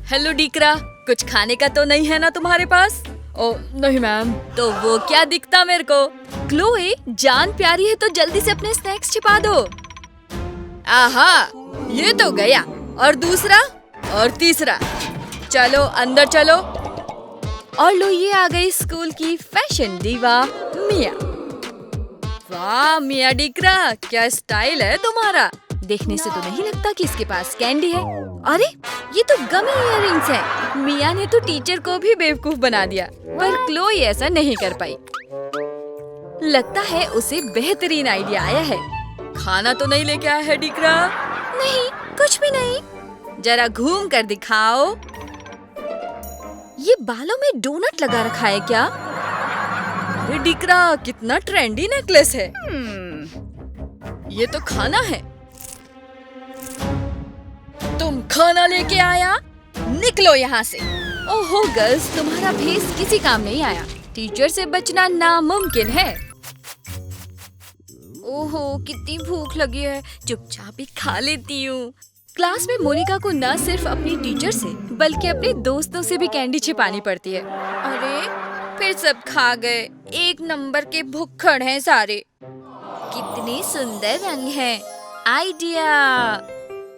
Hello डीकरा, कुछ खाने का तो नहीं है ना तुम्हारे पास? ओ नहीं मैम। तो वो क्या दिखता मेरे को? क्लोए, जान प्यारी है तो जल्दी से अपने स्नैक्स छिपा दो। आहा, ये तो गया। और दूसरा और तीसरा। चलो अंदर चलो। और लो, ये आ गई स्कूल की फैशन दीवा मिया। वाह मिया डीकरा, क्या स्टाइल है तुम्हारा। देखने से तो नहीं लगता कि इसके पास कैंडी है। अरे ये तो गमी इयररिंग्स हैं। मिया ने तो टीचर को भी बेवकूफ बना दिया, पर क्लोई ऐसा नहीं कर पाई। लगता है उसे बेहतरीन आइडिया आया है। खाना तो नहीं लेके आया है डीकरा? नहीं, कुछ भी नहीं। जरा घूम कर दिखाओ। ये बालों में डोनट लगा रखा है क्या? अरे डीकरा, कितना ट्रेंडी नेकलेस है। ये तो खाना है। तुम खाना लेके आया? निकलो यहाँ से। ओहो गर्ल्स, तुम्हारा फेस किसी काम नहीं आया। टीचर से बचना नामुमकिन है। ओहो, कितनी भूख लगी है, चुपचाप ही खा लेती हूँ। क्लास में मोनिका को न सिर्फ अपनी टीचर से बल्कि अपने दोस्तों से भी कैंडी छिपानी पड़ती है। अरे फिर सब खा गए। एक नंबर के भुक्खड़ हैं सारे। कितने सुंदर रंग हैं। आइडिया।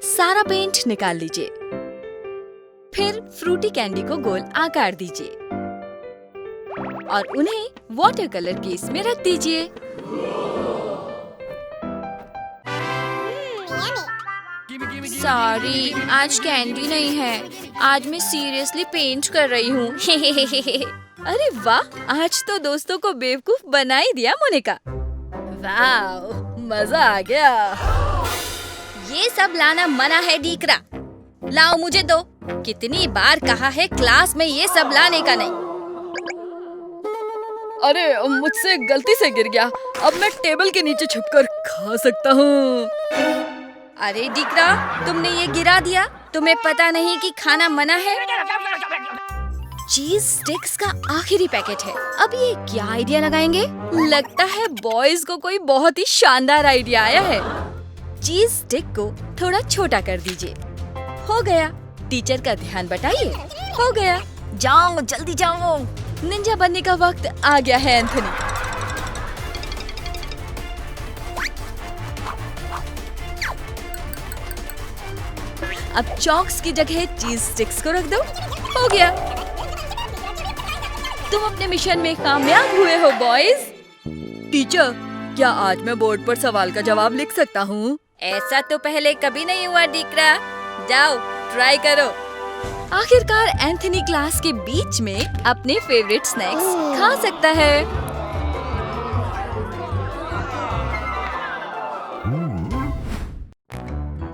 सारा पेंट निकाल लीजिए। फिर फ्रूटी कैंडी को गोल आकार दीजिए और उन्हें वाटर कलर केस में रख दीजिए। सॉरी, आज कैंडी नहीं है। आज मैं सीरियसली पेंट कर रही हूँ। अरे वाह, आज तो दोस्तों को बेवकूफ बना ही दिया मोनिका। वाह, मजा आ गया। ये सब लाना मना है डीकरा। लाओ मुझे दो। कितनी बार कहा है क्लास में ये सब लाने का नहीं। अरे मुझसे गलती से गिर गया। अब मैं टेबल के नीचे छुपकर खा सकता हूँ। अरे डीकरा, तुमने ये गिरा दिया। तुम्हें पता नहीं कि खाना मना है? चीज स्टिक्स का आखिरी पैकेट है। अब ये क्या आइडिया लगाएंगे? लगता है बॉयज को कोई बहुत ही शानदार आइडिया आया है। चीज स्टिक को थोड़ा छोटा कर दीजिए। हो गया। टीचर का ध्यान बटाइए। हो गया। जाओ जल्दी जाओ। निंजा बनने का वक्त आ गया है एंथनी। अब चॉक्स की जगह चीज स्टिक्स को रख दो। हो गया। तुम अपने मिशन में कामयाब हुए हो बॉयज। टीचर, क्या आज मैं बोर्ड पर सवाल का जवाब लिख सकता हूँ? ऐसा तो पहले कभी नहीं हुआ डीकरा। जाओ ट्राई करो। आखिरकार एंथनी क्लास के बीच में अपने फेवरेट स्नैक्स खा सकता है।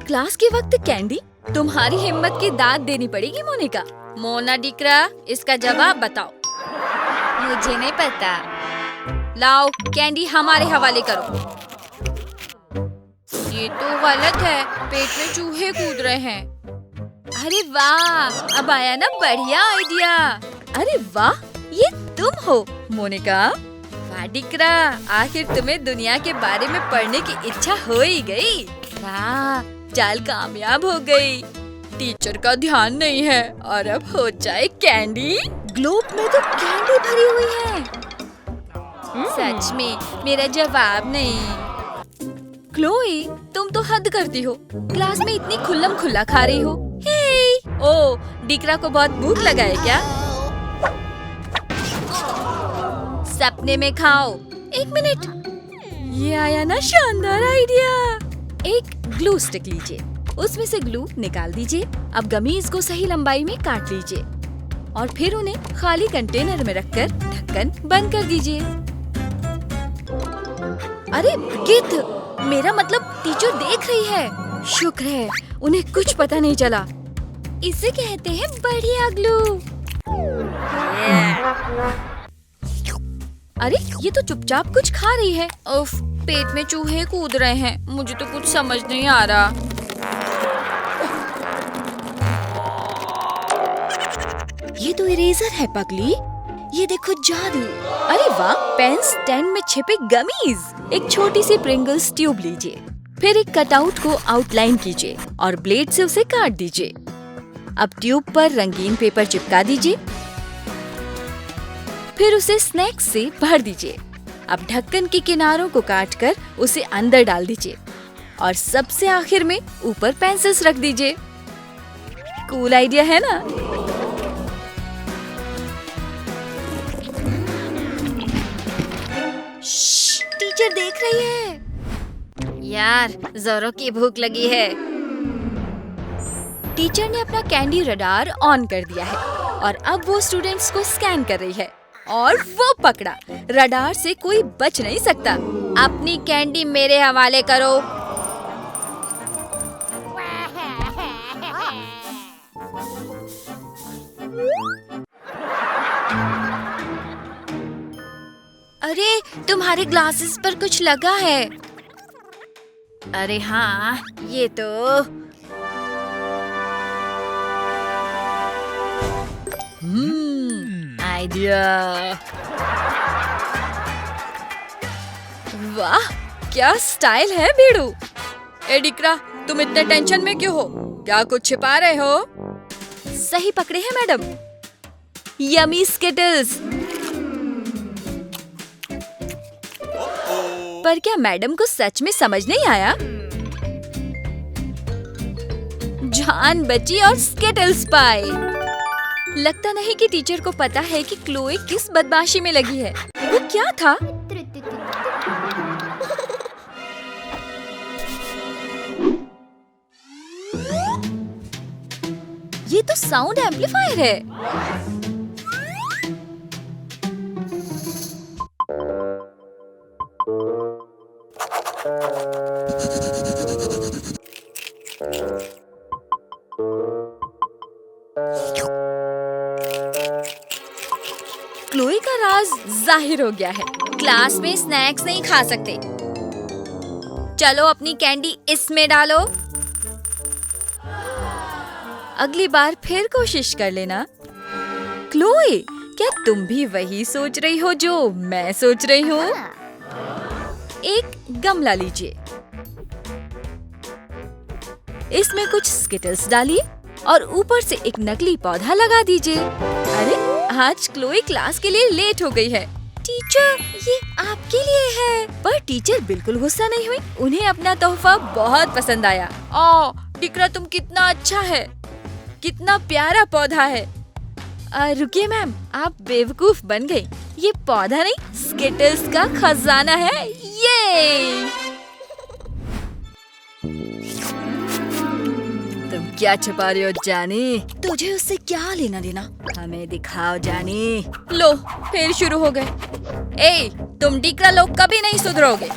क्लास के वक्त कैंडी, तुम्हारी हिम्मत की दाद देनी पड़ेगी मोनिका। मोना डीकरा, इसका जवाब बताओ। मुझे नहीं पता। लाओ कैंडी हमारे हवाले करो। ये तो गलत है। पेट में चूहे कूद रहे हैं। अरे वाह, अब आया ना बढ़िया आइडिया। अरे वाह, ये तुम हो मोनिका। वाह डीकरा, आखिर तुम्हें दुनिया के बारे में पढ़ने की इच्छा हो ही गई। वाह, चाल कामयाब हो गई। टीचर का ध्यान नहीं है और अब हो जाए कैंडी। ग्लोब में तो कैंडी भरी हुई है। सच में मेरा जवाब नहीं। क्लोई, तुम तो हद करती हो। क्लास में इतनी खुल्लम खुल्ला खा रही हो। हे! ओ, डीकरा को बहुत भूख लगा है क्या? सपने में खाओ। एक मिनट, ये आया ना शानदार आइडिया। एक ग्लू स्टिक लीजिए, उसमें से ग्लू निकाल दीजिए। अब गमीज को सही लंबाई में काट लीजिए और फिर उन्हें खाली कंटेनर में रखकर ढक्कन बंद कर दीजिए। अरे गिद्ध, मेरा मतलब टीचर देख रही है। शुक्र है उन्हें कुछ पता नहीं चला। इसे कहते हैं बढ़िया ग्लू। अरे ये तो चुपचाप कुछ खा रही है। उफ, पेट में चूहे कूद रहे हैं। मुझे तो कुछ समझ नहीं आ रहा। ये तो इरेजर है पगली। ये देखो जादू। अरे वाह, पेन स्टैंड में छिपे गमीज। एक छोटी सी प्रिंगल्स ट्यूब लीजिए। फिर एक कटआउट को आउटलाइन कीजिए और ब्लेड से उसे काट दीजिए। अब ट्यूब पर रंगीन पेपर चिपका दीजिए, फिर उसे स्नैक्स से भर दीजिए। अब ढक्कन के किनारों को काटकर उसे अंदर डाल दीजिए और सबसे आखिर में ऊपर पेंसिल्स रख दीजिए। कूल आइडिया है ना? टीचर देख रही है। यार, जोरो की भूख लगी है। टीचर ने अपना कैंडी रडार ऑन कर दिया है और अब वो स्टूडेंट्स को स्कैन कर रही है और वो पकड़ा। रडार से कोई बच नहीं सकता। अपनी कैंडी मेरे हवाले करो। अरे, तुम्हारे ग्लासेस पर कुछ लगा है। अरे हाँ, ये तो आइडिया। वाह, क्या स्टाइल है बेड़ू। ए डिकरा, तुम इतने टेंशन में क्यों हो? क्या कुछ छिपा रहे हो? सही पकड़े हैं मैडम, यमी स्किटल्स। पर क्या मैडम को सच में समझ नहीं आया? जान बची और स्किटल्स पाए। लगता नहीं कि टीचर को पता है कि क्लोए किस बदमाशी में लगी है। वो क्या था? ये तो साउंड एम्पलीफायर है। क्लोई का राज जाहिर हो गया है। क्लास में स्नैक्स नहीं खा सकते। चलो अपनी कैंडी इसमें डालो। अगली बार फिर कोशिश कर लेना। क्लोई, क्या तुम भी वही सोच रही हो जो मैं सोच रही हूँ? एक गमला लीजिए, इसमें कुछ स्किटल्स डालिए और ऊपर से एक नकली पौधा लगा दीजिए। अरे, आज क्लोई क्लास के लिए लेट हो गई है। टीचर, ये आपके लिए है। पर टीचर बिल्कुल गुस्सा नहीं हुई। उन्हें अपना तोहफा बहुत पसंद आया। ओ टिकरा, तुम कितना अच्छा है, कितना प्यारा पौधा है। रुकिए मैम, आप बेवकूफ बन गई। ये पौधा नहीं, स्किटल्स का खजाना है। ये तुम क्या छुपा रही हो जानी? तुझे उससे क्या लेना देना? हमें दिखाओ जानी। लो, फिर शुरू हो गए। ए, तुम डिकरा लोग कभी नहीं सुधरोगे।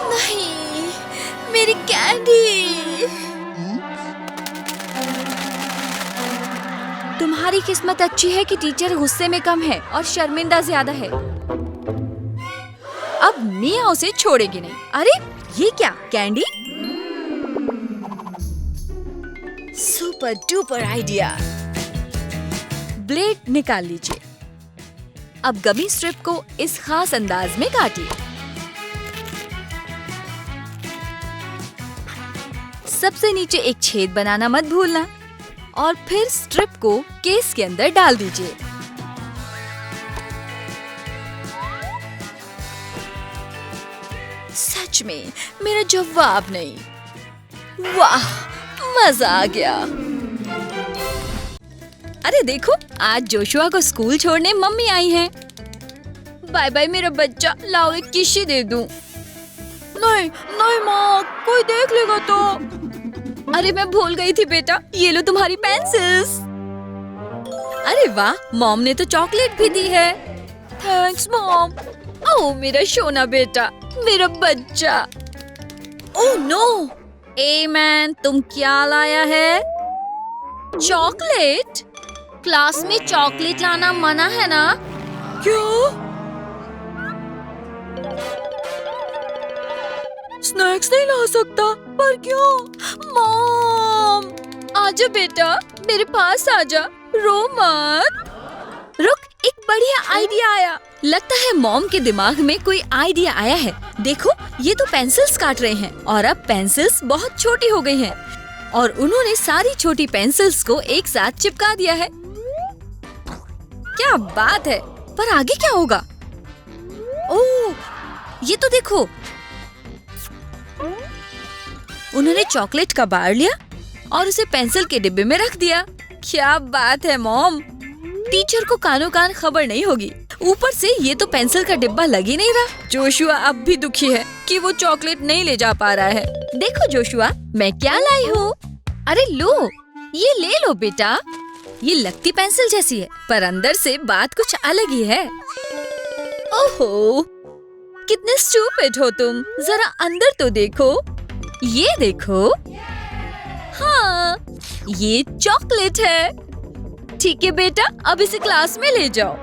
नहीं, मेरी कैंडी। तुम्हारी किस्मत अच्छी है कि टीचर गुस्से में कम है और शर्मिंदा ज्यादा है। अब मिया उसे छोड़ेगी नहीं। अरे, ये क्या candy? Super duper idea. Blade निकाल लीजिए। अब गमी स्ट्रिप को इस खास अंदाज में काटिए। सबसे नीचे एक छेद बनाना मत भूलना और फिर स्ट्रिप को केस के अंदर डाल दीजिए। सच में मेरा जवाब नहीं। वाह, मजा आ गया। अरे देखो, आज जोशुआ को स्कूल छोड़ने मम्मी आई हैं। बाय बाय मेरा बच्चा, लाओ एक किस्सी दे दूं। नहीं नहीं माँ, कोई देख लेगा तो। अरे मैं भूल गई थी बेटा, ये लो तुम्हारी पेंसिल्स। अरे वाह, मॉम ने तो चॉकलेट भी दी है। Thanks mom. ओह मेरा सोना बेटा, मेरा बच्चा। ओह नो, ए मैन, तुम क्या लाया है? चॉकलेट? क्लास में चॉकलेट लाना मना है ना? क्यों? स्नैक्स नहीं ला सकता? पर क्यों? मॉम, आजा बेटा, मेरे पास आजा, रो मत। रुक, एक बढ़िया आइडिया आया। लगता है मॉम के दिमाग में कोई आइडिया आया है। देखो, ये तो पेंसिल्स काट रहे हैं और अब पेंसिल्स बहुत छोटी हो गई हैं। और उन्होंने सारी छोटी पेंसिल्स को एक साथ चिपका दिया है। क्या बात है, पर आगे क्या होगा? ओह, ये तो देखो। उन्होंने चॉकलेट का बार लिया और उसे पेंसिल के डिब्बे में रख दिया। क्या बात है मॉम, टीचर को कानो कान खबर नहीं होगी। ऊपर से ये तो पेंसिल का डिब्बा लग ही नहीं रहा। जोशुआ अब भी दुखी है कि वो चॉकलेट नहीं ले जा पा रहा है। देखो जोशुआ, मैं क्या लाई हूँ। अरे लो, ये ले लो बेटा। ये लगती पेंसिल जैसी है, पर अंदर से बात कुछ अलग ही है। ओहो, कितने स्टूपिड हो तुम। जरा अंदर तो देखो। ये देखो। हाँ, ये चॉकलेट है। ठीक है बेटा, अब इसे क्लास में ले जाओ।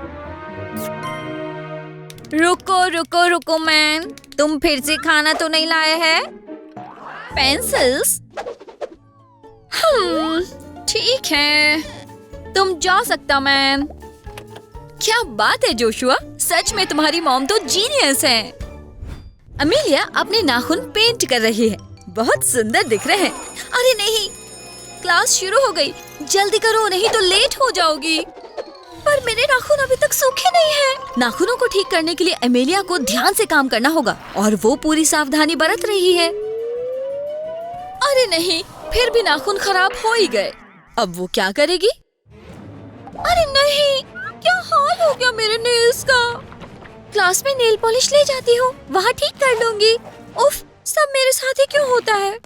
रुको रुको रुको मैम, तुम फिर से खाना तो नहीं लाए हैं? पेंसिल्स? ठीक है, तुम जा सकता मैम। क्या बात है जोशुआ, सच में तुम्हारी मॉम तो जीनियस है। अमेलिया अपने नाखून पेंट कर रही है। बहुत सुंदर दिख रहे हैं। अरे नहीं, क्लास शुरू हो गई, जल्दी करो नहीं तो लेट हो जाओगी। पर मेरे नाखून अभी तक सूखे नहीं हैं। नाखूनों को ठीक करने के लिए अमेलिया को ध्यान से काम करना होगा और वो पूरी सावधानी बरत रही है। अरे नहीं, फिर भी नाखून खराब हो ही गए। अब वो क्या करेगी? अरे नहीं, क्या हाल हो गया मेरे नेल्स का। क्लास में नेल पॉलिश ले जाती हूँ, वहाँ ठीक कर लूंगी। उफ, सब मेरे साथ ही क्यों होता है?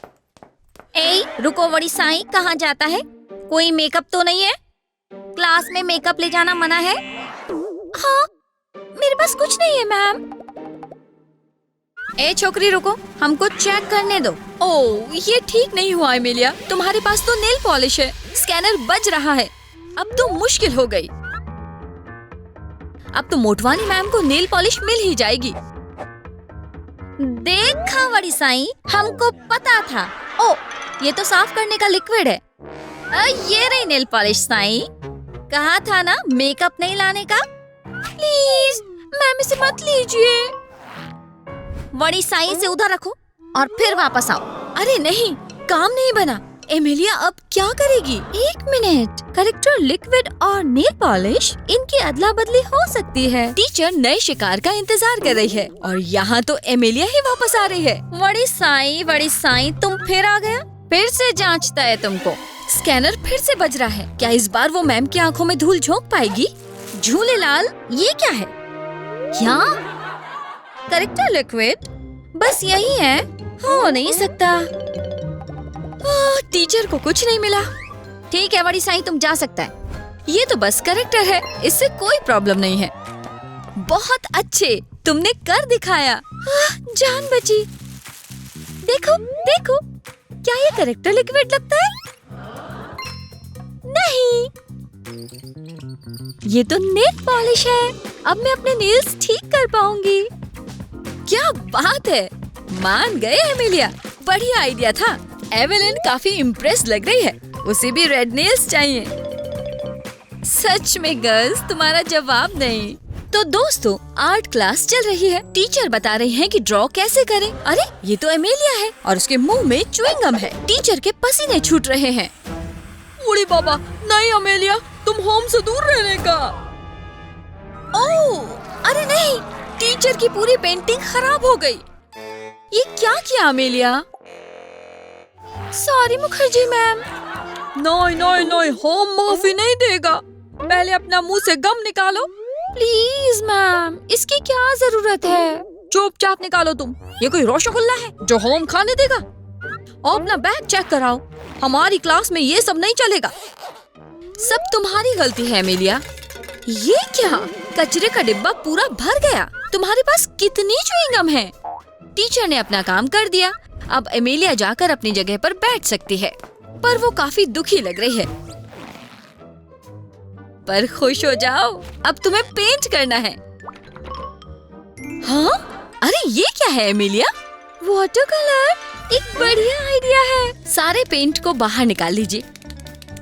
ए, रुको बड़ी साईं, कहाँ जाता है? कोई मेकअप तो नहीं है? क्लास में मेकअप ले जाना मना है। हाँ, मेरे पास कुछ नहीं है मैम। ए छोकरी रुको, हमको चेक करने दो। ओह, ये ठीक नहीं हुआ एमिलिया, तुम्हारे पास तो नेल पॉलिश है। स्कैनर बज रहा है। अब तो मुश्किल हो गई। अब तो मोटवानी मैम को नेल पॉलिश मिल ही जाएगी। देखा बड़ी साईं, हमको पता था। ओ, ये तो साफ करने का लिक्विड है। ये रही नेल पॉलिश साईं। कहा था ना मेकअप नहीं लाने का। प्लीज मैम, इसे मत लीजिए। बड़ी साईं से उधर रखो और फिर वापस आओ। अरे नहीं, काम नहीं बना। एमिलिया अब क्या करेगी? एक मिनट, करेक्टर लिक्विड और नेल पॉलिश, इनकी अदला बदली हो सकती है। टीचर नए शिकार का इंतजार कर रही है और यहाँ तो एमिलिया ही वापस आ रही है। बड़ी साईं, तुम फिर आ गया? फिर से जांचता है तुमको। स्कैनर फिर से बज रहा है। क्या इस बार वो मैम की आंखों में धूल झोंक पाएगी? झूले लाल, ये क्या है? क्या करेक्टर लिक्विड? बस यही है, हो नहीं सकता। टीचर को कुछ नहीं मिला। ठीक है बड़ी साईं, तुम जा सकता है। ये तो बस करेक्टर है, इससे कोई प्रॉब्लम नहीं है। बहुत अच्छे, तुमने कर दिखाया। जान बची। देखो देखो, क्या ये करेक्टर लिक्विड लगता है? नहीं, ये तो नेल पॉलिश है। अब मैं अपने नेल्स ठीक कर पाऊंगी। क्या बात है, मान गए एमिलिया, बढ़िया आइडिया था। एवेलिन काफी इम्प्रेस लग रही है, उसे भी रेड नेल्स चाहिए। सच में गर्ल्स, तुम्हारा जवाब नहीं। तो दोस्तों, आर्ट क्लास चल रही है। टीचर बता रही हैं कि ड्रॉ कैसे करें। अरे ये तो एमिलिया है और उसके मुंह में च्युइंगम है। टीचर के पसीने छूट रहे हैं। उड़ी बाबा, नहीं अमेलिया, तुम होम से दूर रहने का। ओह, अरे नहीं, टीचर की पूरी पेंटिंग खराब हो गई। ये क्या किया अमेलिया? Sorry Mukherjee ma'am. नहीं, होम माफी नहीं देगा। पहले अपना मुंह से गम निकालो। प्लीज मैम, इसकी क्या जरूरत है? चुपचाप निकालो तुम। ये कोई रसगुल्ला है जो होम खाने देगा? और अपना बैग चेक कराओ। हमारी क्लास में ये सब नहीं चलेगा। सब तुम्हारी गलती है एमिलिया। ये क्या, कचरे का डिब्बा पूरा भर गया। तुम्हारे पास कितनी च्युइंगम है? टीचर ने अपना काम कर दिया। अब एमिलिया जाकर अपनी जगह पर बैठ सकती है, पर वो काफी दुखी लग रही है। पर खुश हो जाओ, अब तुम्हें पेंट करना है। हाँ, अरे ये क्या है एमिलिया? वाटर कलर, एक बढ़िया आइडिया है। सारे पेंट को बाहर निकाल लीजिए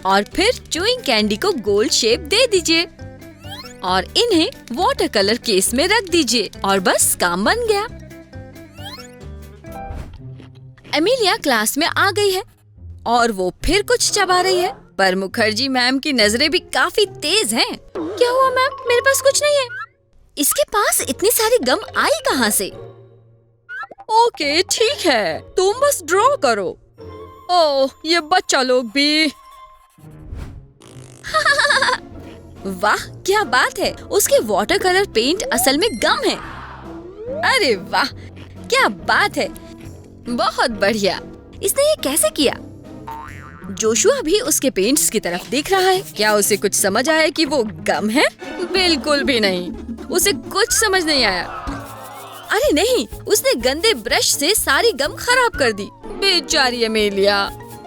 और फिर च्युइंग कैंडी को गोल शेप दे दीजिए और इन्हें वाटर कलर केस में रख दीजिए और बस काम बन गया। एमिलिया क्लास में आ गई है। और वो फिर कुछ चबा रही है। पर मुखर्जी मैम की नजरें भी काफी तेज हैं। क्या हुआ मैम? मेरे पास कुछ नहीं है। इसके पास इतनी सारी गम आई कहाँ से? ओके ठीक है, तुम बस ड्रॉ करो। ओह, ये बच्चा लोग भी। वाह क्या बात है, उसके वाटर कलर पेंट असल में गम है। अरे वाह क्या बात है, बहुत बढ़िया। इसने ये कैसे किया? जोशुआ भी उसके पेंट्स की तरफ देख रहा है। क्या उसे कुछ समझ आया कि वो गम है? बिल्कुल भी नहीं, उसे कुछ समझ नहीं आया। अरे नहीं, उसने गंदे ब्रश से सारी गम खराब कर दी। बेचारी एमेलिया।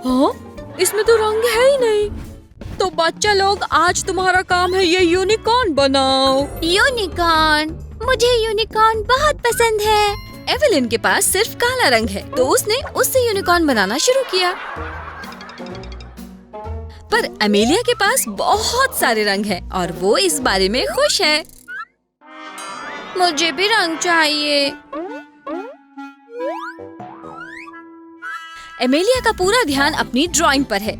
हाँ, इसमें तो रंग है ही नहीं। तो बच्चा लोग, आज तुम्हारा काम है ये यूनिकॉर्न बनाओ। यूनिकॉर्न? मुझे यूनिकॉर्न बहुत पसंद है। एवेलिन के पास सिर्फ काला रंग है, तो उसने उससे यूनिकॉर्न बनाना शुरू किया। पर एमेलिया के पास बहुत सारे रंग हैं और वो इस बारे में खुश है। मुझे भी रंग चाहिए। एमेलिया का पूरा ध्यान अपनी ड्राइंग पर है,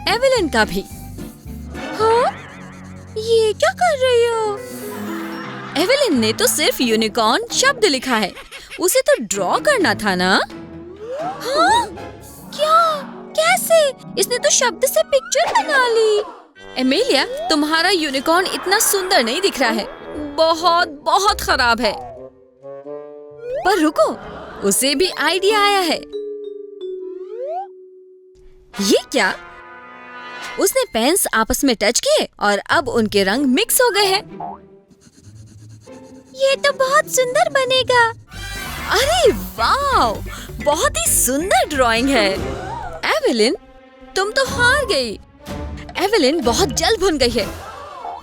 एवेलिन का भी। हाँ? ये क्या कर रही हो? एवेलिन ने तो सिर्फ यूनिकॉर्न शब्द लिखा है, उसे तो ड्रॉ करना था ना। हाँ? क्या? कैसे? इसने तो शब्द से पिक्चर बना ली। एमेलिया, तुम्हारा यूनिकॉर्न इतना सुंदर नहीं दिख रहा है, बहुत बहुत खराब है। पर रुको, उसे भी आइडिया आया है। ये क्या? उसने पेन्स आपस में टच किए और अब उनके रंग मिक्स हो गए हैं। ये तो बहुत सुंदर बनेगा। अरे वाह, बहुत ही सुंदर ड्राइंग है। एवेलिन, तुम तो हार गई। एवेलिन बहुत जल्द भुन गई है।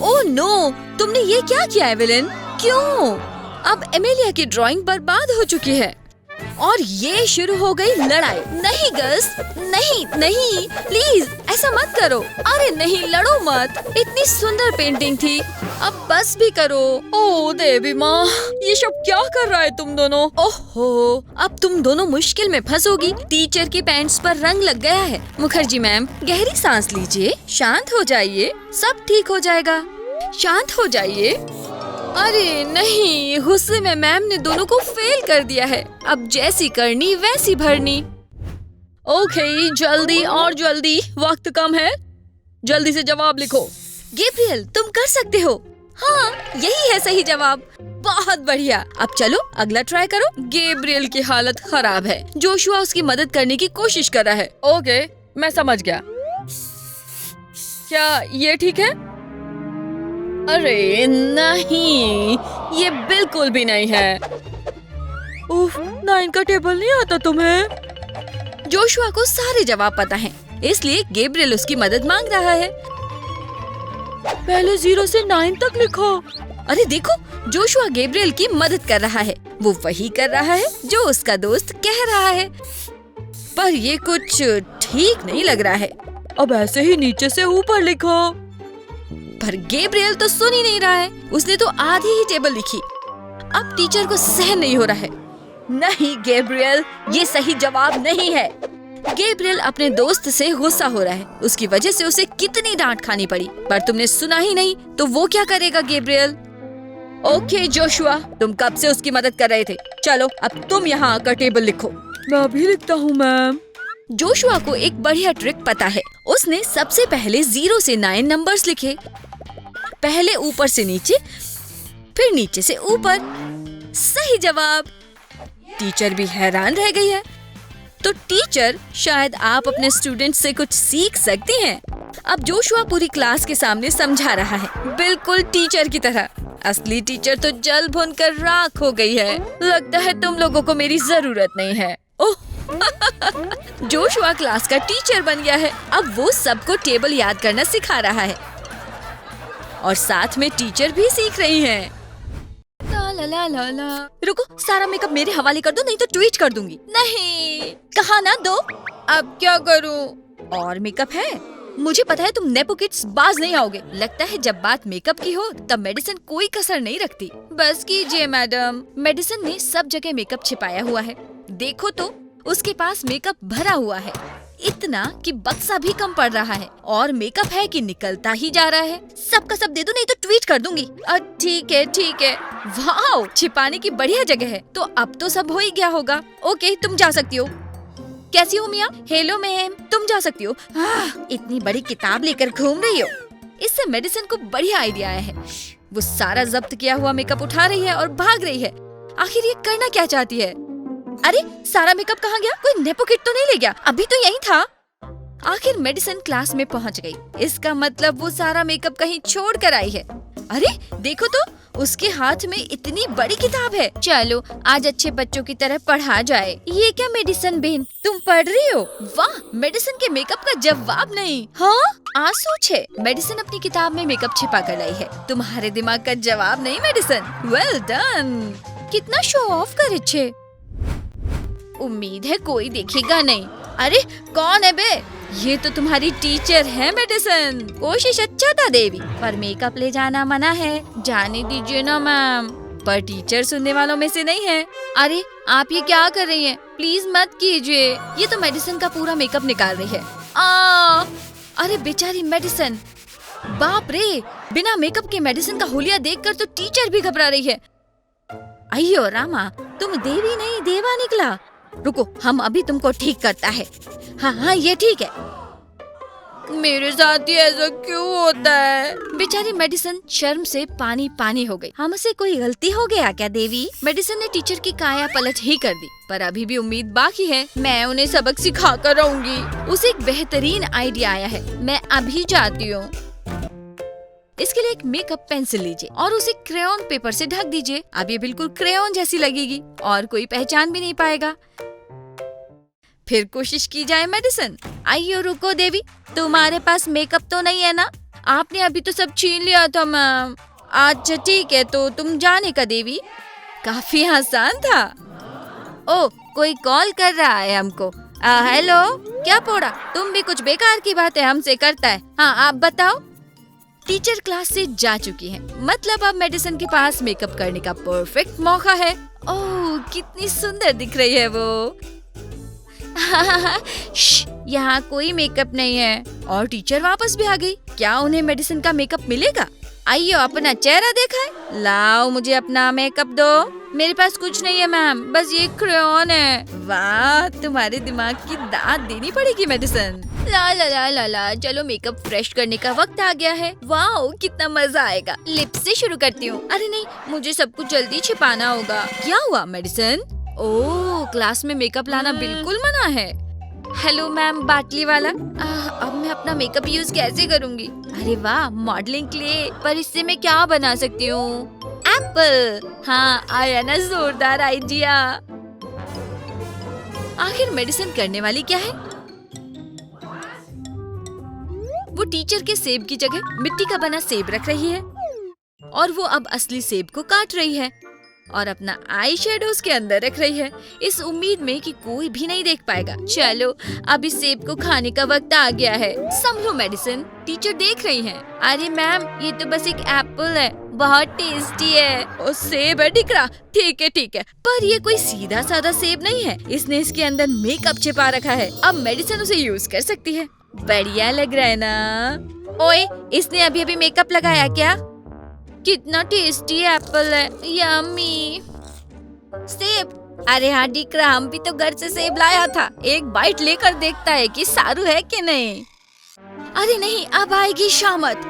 ओह नो, तुमने ये क्या किया एवेलिन? क्यों? अब एमेलिया की ड्राइंग बर्बाद हो चुकी है और ये शुरू हो गई लड़ाई। नहीं गर्ल्स, नहीं नहीं, प्लीज ऐसा मत करो। अरे नहीं, लड़ो मत, इतनी सुंदर पेंटिंग थी, अब बस भी करो। ओह देवी माँ, ये सब क्या कर रहा है तुम दोनों? ओहो, अब तुम दोनों मुश्किल में फंसोगी। टीचर की पैंट्स पर रंग लग गया है। मुखर्जी मैम, गहरी सांस लीजिए, शांत हो जाइए, सब ठीक हो जाएगा। शांत हो जाइए। अरे नहीं, गुस्से में मैम ने दोनों को फेल कर दिया है। अब जैसी करनी वैसी भरनी। ओके, जल्दी और जल्दी, वक्त कम है, जल्दी से जवाब लिखो। गैब्रियल, तुम कर सकते हो। हाँ, यही है सही जवाब। बहुत बढ़िया, अब चलो अगला ट्राई करो। गैब्रियल की हालत खराब है। जोशुआ उसकी मदद करने की कोशिश कर रहा है। ओके, मैं समझ गया। क्या ये ठीक है? अरे नहीं, ये बिल्कुल भी नहीं है। उफ, 9 का टेबल नहीं आता तुम्हें? जोशुआ को सारे जवाब पता हैं, इसलिए गैब्रियल उसकी मदद मांग रहा है। पहले 0 से 9 तक लिखो। अरे देखो, जोशुआ गैब्रियल की मदद कर रहा है। वो वही कर रहा है जो उसका दोस्त कह रहा है। पर ये कुछ ठीक नहीं लग रहा है। अब ऐसे ही नीचे से ऊपर लिखो। पर गैब्रियल तो सुन ही नहीं रहा है, उसने तो आधी ही टेबल लिखी। अब टीचर को सहन नहीं हो रहा है। नहीं गैब्रियल, ये सही जवाब नहीं है। गैब्रियल अपने दोस्त से गुस्सा हो रहा है, उसकी वजह से उसे कितनी डांट खानी पड़ी, पर तुमने सुना ही नहीं, तो वो क्या करेगा गैब्रियल? ओके जोशुआ, तुम कब से उसकी मदद कर रहे थे, चलो अब तुम यहाँ आकर टेबल लिखो। मैं भी लिखता हूँ मैम। जोशुआ को एक बढ़िया ट्रिक पता है। उसने सबसे पहले 0 से 9 नंबर्स लिखे, पहले ऊपर से नीचे, फिर नीचे से ऊपर। सही जवाब। टीचर भी हैरान रह गई है। तो टीचर, शायद आप अपने स्टूडेंट से कुछ सीख सकती हैं। अब जोशुआ पूरी क्लास के सामने समझा रहा है, बिल्कुल टीचर की तरह। असली टीचर तो जल भुनकर राख हो गई है। लगता है तुम लोगों को मेरी जरूरत नहीं है। ओह जोशुआ क्लास का टीचर बन गया है। अब वो सबको टेबल याद करना सिखा रहा है और साथ में टीचर भी सीख रही हैं। ला ला ला ला। रुको, सारा मेकअप मेरे हवाले कर दो, नहीं तो ट्वीट कर दूंगी। नहीं, कहा ना दो। अब क्या करूं? और मेकअप है? मुझे पता है तुम नेपो किड्स बाज नहीं आओगे। लगता है जब बात मेकअप की हो तब मेडिसिन कोई कसर नहीं रखती। बस कीजिए मैडम, मेडिसिन ने सब जगह मेकअप छिपाया हुआ है। देखो तो, उसके पास मेकअप भरा हुआ है। इतना कि बक्सा भी कम पड़ रहा है और मेकअप है कि निकलता ही जा रहा है। सबका सब दे दो नहीं तो ट्वीट कर दूंगी। ठीक है ठीक है। वाह, छिपाने की बढ़िया जगह है। तो अब तो सब हो ही गया होगा। ओके, तुम जा सकती हो। कैसी हो मिया? हेलो मैम, तुम जा सकती हो। इतनी बड़ी किताब लेकर घूम रही हो। इससे मेडिसिन को बढ़िया आइडिया आया है। वो सारा जब्त किया हुआ मेकअप उठा रही है और भाग रही है। आखिर ये करना क्या चाहती है? अरे सारा मेकअप कहाँ गया? कोई नेपो किट तो नहीं ले गया? अभी तो यही था। आखिर मेडिसिन क्लास में पहुँच गई। इसका मतलब वो सारा मेकअप कहीं छोड़ कर आई है। अरे देखो तो, उसके हाथ में इतनी बड़ी किताब है। चलो आज अच्छे बच्चों की तरह पढ़ा जाए। ये क्या मेडिसिन बहन, तुम पढ़ रही हो? वाह, मेडिसिन के मेकअप का जवाब नहीं। हाँ, आंसू छे। मेडिसिन अपनी किताब में मेकअप छिपा कर लाई है। तुम्हारे दिमाग का जवाब नहीं मेडिसिन। Well done. कितना शो ऑफ करे छे। उम्मीद है कोई देखेगा नहीं। अरे कौन है बे? ये तो तुम्हारी टीचर है मेडिसिन। कोशिश अच्छा था देवी, पर मेकअप ले जाना मना है। जाने दीजिए ना मैम। पर टीचर सुनने वालों में से नहीं है। अरे आप ये क्या कर रही हैं? प्लीज मत कीजिए। ये तो मेडिसिन का पूरा मेकअप निकाल रही है। अरे बेचारी मेडिसिन। बाप रे, बिना मेकअप के मेडिसिन का हुलिया देखकर तो टीचर भी घबरा रही है। अयो रामा, तुम देवी नहीं देवा निकला। रुको, हम अभी तुमको ठीक करता है। हाँ, ये ठीक है। मेरे साथ ही ऐसा क्यों होता है? बेचारी मेडिसिन शर्म से पानी पानी हो गई। हमसे कोई गलती हो गया क्या देवी? मेडिसिन ने टीचर की काया पलट ही कर दी, पर अभी भी उम्मीद बाकी है। मैं उन्हें सबक सिखा कर रहूंगी। उसे एक बेहतरीन आइडिया आया है। मैं अभी जाती हूँ। इसके लिए एक मेकअप पेंसिल लीजिए और उसे क्रेयॉन पेपर से ढक दीजिए। अब ये बिल्कुल क्रेयॉन जैसी लगेगी और कोई पहचान भी नहीं पाएगा। फिर कोशिश की जाए मेडिसिन। आइयो रुको देवी, तुम्हारे पास मेकअप तो नहीं है ना? आपने अभी तो सब छीन लिया था मैम। अच्छा ठीक है, तो तुम जाने का देवी। काफी आसान था। ओ, कोई कॉल कर रहा है हमको। हेलो, क्या पोड़ा, तुम भी कुछ बेकार की बातें हमसे करता है। हाँ आप बताओ। टीचर क्लास से जा चुकी है, मतलब अब मेडिसिन के पास मेकअप करने का परफेक्ट मौका है। ओह कितनी सुंदर दिख रही है वो। यहाँ कोई मेकअप नहीं है। और टीचर वापस भी आ गई। क्या उन्हें मेडिसिन का मेकअप मिलेगा? आइयो अपना चेहरा देखा है। लाओ मुझे अपना मेकअप दो। मेरे पास कुछ नहीं है मैम, बस ये क्रेयॉन है। वाह, तुम्हारे दिमाग की दाद देनी पड़ेगी मेडिसिन। ला ला ला ला ला, चलो मेकअप फ्रेश करने का वक्त आ गया है। वाह कितना मजा आएगा। लिप से शुरू करती हूँ। अरे नहीं, मुझे सब कुछ जल्दी छिपाना होगा। क्या हुआ मेडिसिन? ओह, क्लास में मेकअप लाना बिल्कुल मना है। हेलो मैम बाटली वाला, अब मैं अपना मेकअप यूज कैसे करूँगी? अरे वाह, मॉडलिंग क्ले, पर इससे मैं क्या बना सकती हूँ? एप्पल। हाँ आया ना जोरदार आइडिया। आखिर मेडिसिन करने वाली क्या है? वो टीचर के सेब की जगह मिट्टी का बना सेब रख रही है और वो अब असली सेब को काट रही है और अपना आई शेडो उसके अंदर रख रही है, इस उम्मीद में कि कोई भी नहीं देख पाएगा। चलो अब इस सेब को खाने का वक्त आ गया है। संभलो मेडिसिन, टीचर देख रही हैं। अरे मैम, ये तो बस एक एप्पल है, बहुत टेस्टी है। ओ सेब है दिख ठीक है, पर ये कोई सीधा साधा सेब नहीं है। इसने इसके अंदर मेकअप छिपा रखा है। अब मेडिसिन उसे यूज कर सकती है। बढ़िया लग रहा है ना? ओए, इसने अभी अभी मेकअप लगाया क्या? कितना टेस्टी एप्पल है, यम्मी। सेब? अरे हाँ डिकरा, हम भी तो घर से सेब लाया था। एक बाइट लेकर देखता है कि सारू है कि नहीं। अरे नहीं, अब आएगी शामत।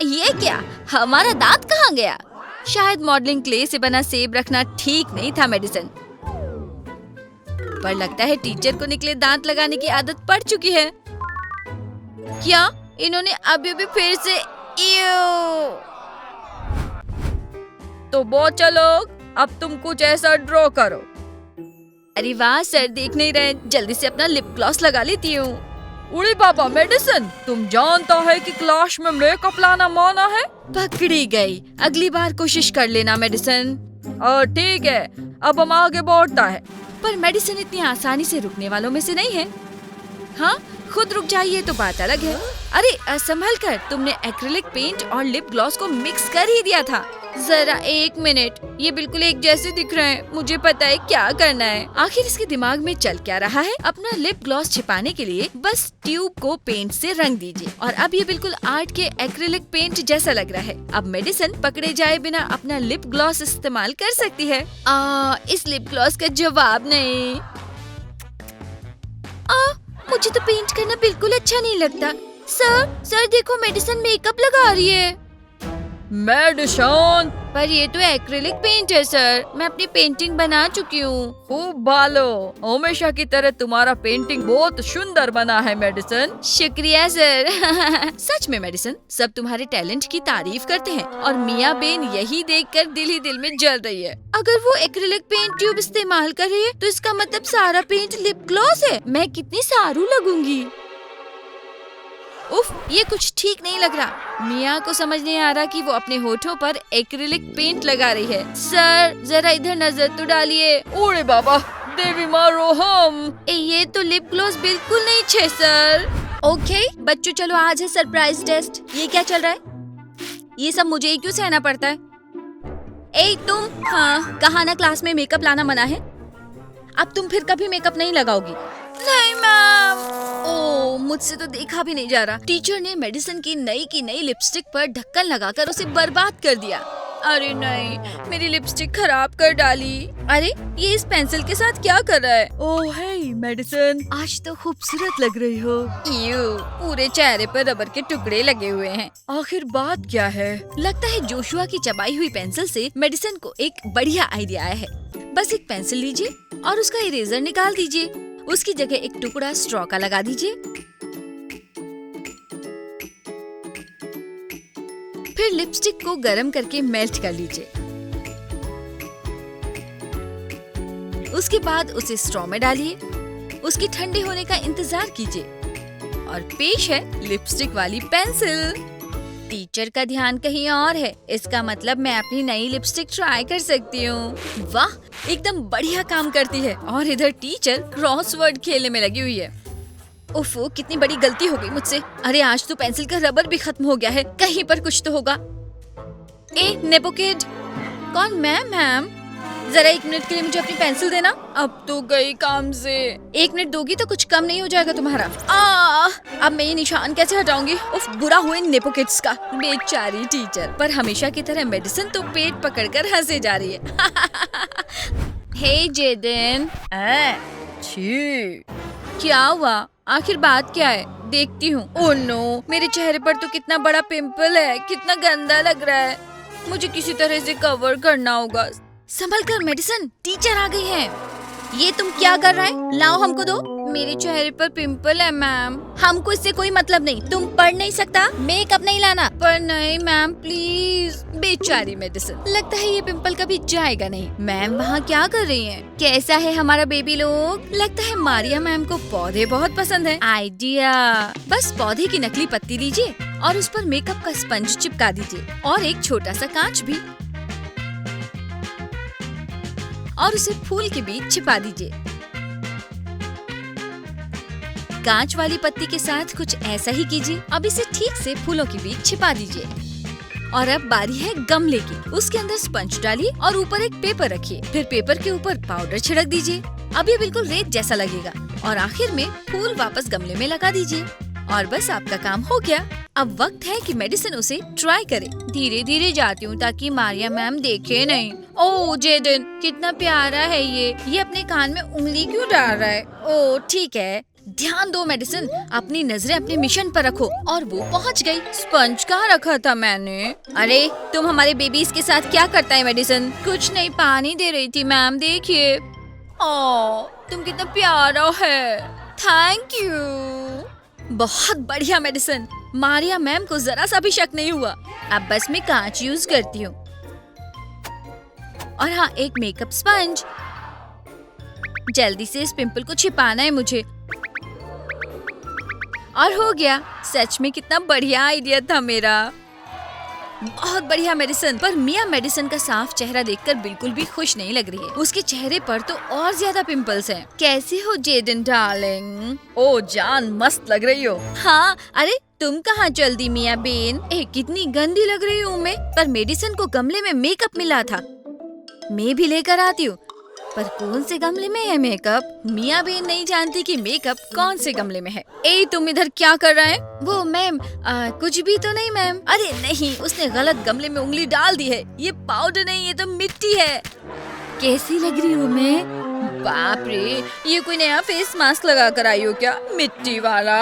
ये क्या, हमारा दांत कहाँ गया? शायद मॉडलिंग क्ले से बना सेब रखना ठीक नहीं था मेडिसिन, पर लगता है टीचर को निकले दांत लगाने की आदत पड़ चुकी है। क्या इन्होंने अभी भी फिर से तो बच्चा लोग, अब तुम कुछ ऐसा ड्रॉ करो। अरे वाह सर, देख नहीं रहे, जल्दी से अपना लिप ग्लॉस लगा लेती हूँ। उड़ी बाबा मेडिसिन, तुम जानता है कि क्लास में मेकअप लाना मना है? पकड़ी गई, अगली बार कोशिश कर लेना मेडिसिन। ठीक है, अब हम आगे बढ़ता है। पर मेडिसिन इतनी आसानी से रुकने वालों में से नहीं है। हाँ, खुद रुक जाइए तो बात अलग है। अरे संभल कर, तुमने एक्रिलिक पेंट और लिप ग्लॉस को मिक्स कर ही दिया था। जरा एक मिनट, ये बिल्कुल एक जैसे दिख रहे हैं। मुझे पता है क्या करना है। आखिर इसके दिमाग में चल क्या रहा है। अपना लिप ग्लॉस छिपाने के लिए बस ट्यूब को पेंट से रंग दीजिए और अब ये बिल्कुल आर्ट के एक्रिलिक पेंट जैसा लग रहा है। अब मेडिसिन पकड़े जाए बिना अपना लिप ग्लॉस इस्तेमाल कर सकती है। इस लिप ग्लॉस का जवाब नहीं। मुझे तो पेंट करना बिल्कुल अच्छा नहीं लगता। सर देखो, मेडिसिन मेकअप लगा रही है। मेडिसिन, पर ये तो एक्रिलिक पेंट है सर। मैं अपनी पेंटिंग बना चुकी हूँ। खूब भालो, हमेशा की तरह तुम्हारा पेंटिंग बहुत सुंदर बना है मेडिसिन। शुक्रिया सर। सच में मेडिसिन, सब तुम्हारे टैलेंट की तारीफ करते हैं और मिया बेन यही देखकर दिल ही दिल में जल रही है। अगर वो एक्रिलिक पेंट ट्यूब इस्तेमाल कर रही है तो इसका मतलब सारा पेंट लिप ग्लॉस है। मैं कितनी सारू लगूंगी। उफ, ये कुछ ठीक नहीं लग रहा। मिया को समझ नहीं आ रहा कि वो अपने होठों पर एक्रिलिक पेंट लगा रही है। सर जरा इधर नजर तो डालिए। ओरे बाबा, देवी मारो हम। ये तो लिप ग्लॉस बिल्कुल नहीं छे सर। ओके बच्चों, चलो आज है सरप्राइज टेस्ट। ये क्या चल रहा है? ये सब मुझे ही क्यों सहना पड़ता है? तुम, हाँ कहा ना क्लास में मेकअप लाना मना है। अब तुम फिर कभी मेकअप नहीं लगाओगी। नहीं मैम। मुझसे तो देखा भी नहीं जा रहा। टीचर ने मेडिसिन की नई लिपस्टिक पर ढक्कन लगाकर उसे बर्बाद कर दिया। अरे नहीं, मेरी लिपस्टिक खराब कर डाली। अरे ये इस पेंसिल के साथ क्या कर रहा है? ओह हे मेडिसिन, आज तो खूबसूरत लग रही हो। पूरे चेहरे पर रबर के टुकड़े लगे हुए हैं। आखिर बात क्या है? लगता है जोशुआ की चबाई हुई पेंसिल से मेडिसिन को एक बढ़िया आइडिया आया है। बस एक पेंसिल लीजिए और उसका इरेजर निकाल दीजिए। उसकी जगह एक टुकड़ा स्ट्रॉ का लगा दीजिए। फिर लिपस्टिक को गरम करके मेल्ट कर लीजिए। उसके बाद उसे स्ट्रॉ में डालिए। उसके ठंडे होने का इंतजार कीजिए और पेश है लिपस्टिक वाली पेंसिल। टीचर का ध्यान कहीं और है। इसका मतलब मैं अपनी नई लिपस्टिक ट्राई कर सकती हूँ। वाह, एकदम बढ़िया काम करती है। और इधर टीचर क्रॉसवर्ड खेलने में लगी हुई है। ओफो, कितनी बड़ी गलती हो गई मुझसे। अरे आज तो पेंसिल का रबर भी खत्म हो गया है। कहीं पर कुछ तो होगा। Nepo kid. कौन? मैम जरा 1 मिनट के लिए मुझे अपनी पेंसिल देना। अब तो गई काम से। 1 मिनट दोगी तो कुछ कम नहीं हो जाएगा तुम्हारा। अब मैं ये निशान कैसे हटाऊंगी? उफ, बुरा हुआ इन नेपो किड्स का। बेचारी टीचर। पर हमेशा की तरह मेडिसिन तो पेट पकड़कर हंसे जा रही है। हे जेडन। छी, क्या हुआ? आखिर बात क्या है? देखती हूँ। ओह नो, मेरे चेहरे पर तो कितना बड़ा पिंपल है। कितना गंदा लग रहा है। मुझे किसी तरह से कवर करना होगा। संभल कर मेडिसिन, टीचर आ गई है। ये तुम क्या कर रहा है? लाओ हमको दो। मेरे चेहरे पर पिंपल है मैम। हमको इससे कोई मतलब नहीं। तुम पढ़ नहीं सकता? मेकअप नहीं लाना। पर नहीं मैम प्लीज। बेचारी मेडिसिन, लगता है ये पिंपल कभी जाएगा नहीं। मैम वहाँ क्या कर रही हैं? कैसा है हमारा बेबी लोग? लगता है मारिया मैम को पौधे बहुत पसंद है। आइडिया, बस पौधे की नकली पत्ती लीजिए और उस पर मेकअप का स्पंज चिपका दीजिए और एक छोटा सा कांच भी, और उसे फूल के बीच छिपा दीजिए। कांच वाली पत्ती के साथ कुछ ऐसा ही कीजिए। अब इसे ठीक से फूलों के बीच छिपा दीजिए। और अब बारी है गमले की। उसके अंदर स्पंज डालिए और ऊपर एक पेपर रखिए। फिर पेपर के ऊपर पाउडर छिड़क दीजिए। अब ये बिल्कुल रेत जैसा लगेगा। और आखिर में फूल वापस गमले में लगा दीजिए और बस आपका काम हो गया। अब वक्त है कि मेडिसिन उसे ट्राई करे। धीरे धीरे जाती हूँ ताकि मारिया मैम देखे नहीं। ओह जेडन, कितना प्यारा है ये अपने कान में उंगली क्यों डाल रहा है? ओह ठीक है, ध्यान दो मेडिसिन। अपनी नजरें अपने मिशन पर रखो। और वो पहुंच गई। स्पंज कहाँ रखा था मैंने? अरे तुम हमारे बेबीज के साथ क्या करता है मेडिसिन? कुछ नहीं, पानी दे रही थी मैम। देखिए, ओह तुम कितना प्यारा है। Thank you. बहुत बढ़िया मेडिसिन। मारिया मैम को जरा सा भी शक नहीं हुआ। अब बस मैं कांच यूज करती हूँ और हाँ, एक मेकअप स्पंज। जल्दी से इस पिंपल को छिपाना है मुझे। और हो गया। सच में कितना बढ़िया आइडिया था मेरा। बहुत बढ़िया मेडिसिन। पर मिया मेडिसिन का साफ चेहरा देखकर बिल्कुल भी खुश नहीं लग रही है। उसके चेहरे पर तो और ज्यादा पिंपल्स हैं। कैसी हो जेडन डार्लिंग? ओ जान, मस्त लग रही हो। हाँ, अरे तुम कहाँ चल दी मिया बेन? कितनी गंदी लग रही हूँ मैं। पर मेडिसिन को गमले में मेकअप मिला था, मैं भी लेकर आती हूँ। पर कौन से गमले में है मेकअप? मिया बेन नहीं जानती कि मेकअप कौन से गमले में है। तुम इधर क्या कर रहे हैं? वो मैम, कुछ भी तो नहीं मैम। अरे नहीं, उसने गलत गमले में उंगली डाल दी है। ये पाउडर नहीं, ये तो मिट्टी है। कैसी लग रही हूँ मैं? बाप रे, ये कोई नया फेस मास्क लगा कर आई हो क्या, मिट्टी वाला?